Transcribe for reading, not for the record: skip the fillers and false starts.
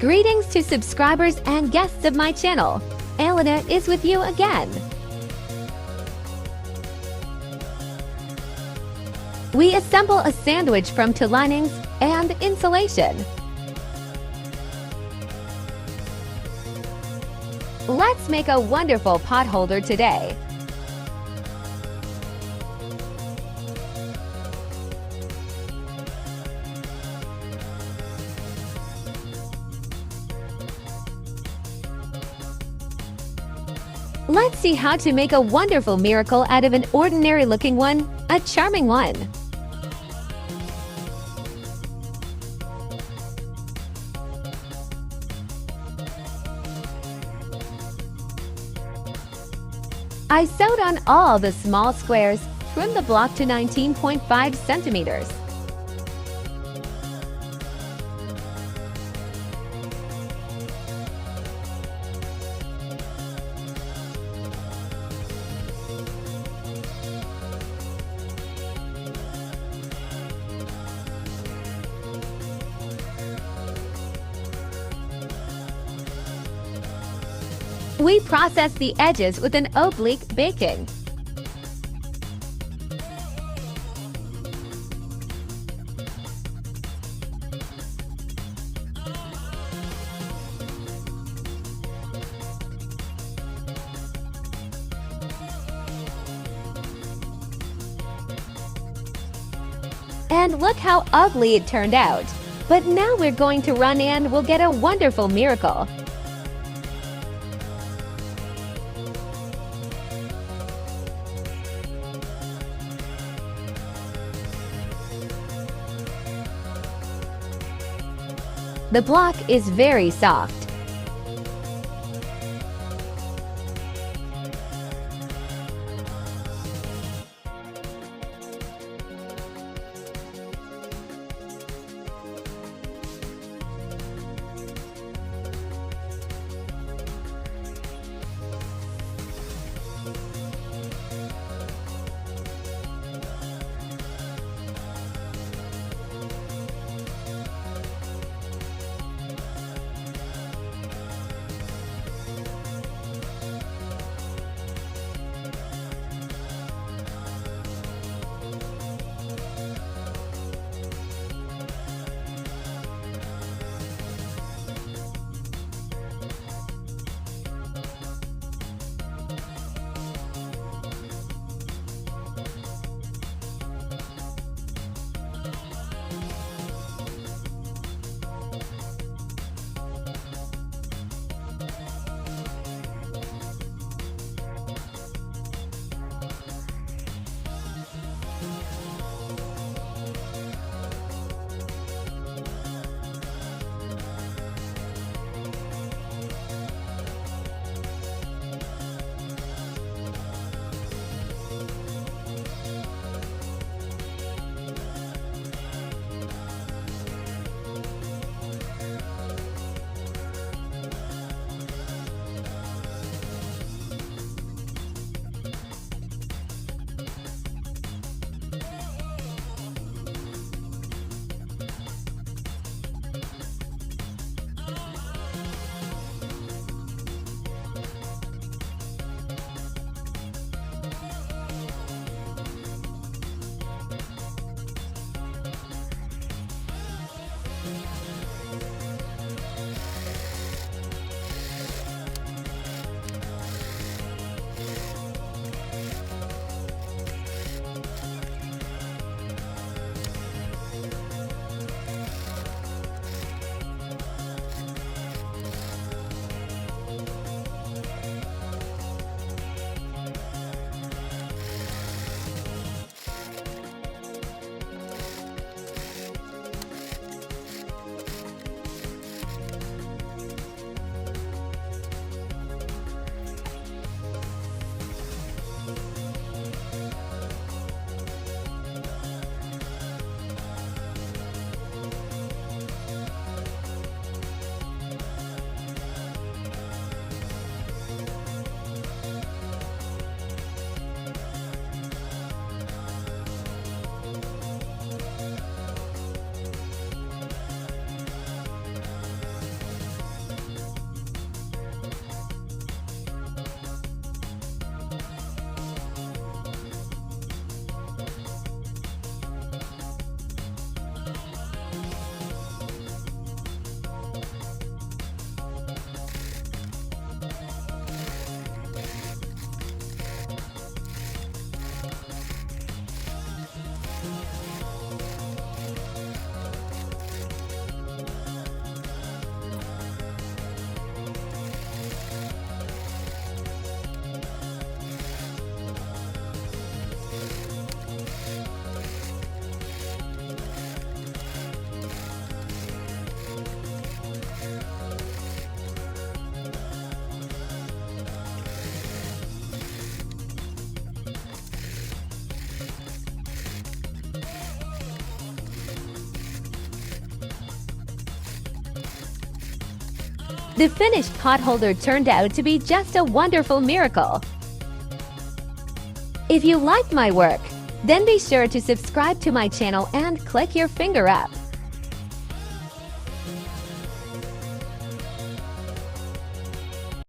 Greetings to subscribers and guests of my channel. Elena is with you again. We assemble a sandwich from two linings and insulation. Let's make a wonderful potholder today. Let's see how to make a wonderful miracle out of an ordinary looking one, a charming one. I sewed on all the small squares, trimmed the block to 19.5 centimeters. We process the edges with an oblique baking. And look how ugly it turned out. But now we're going to run and we'll get a wonderful miracle. The block is very soft. The finished potholder turned out to be just a wonderful miracle. If you liked my work, then be sure to subscribe to my channel and click your finger up.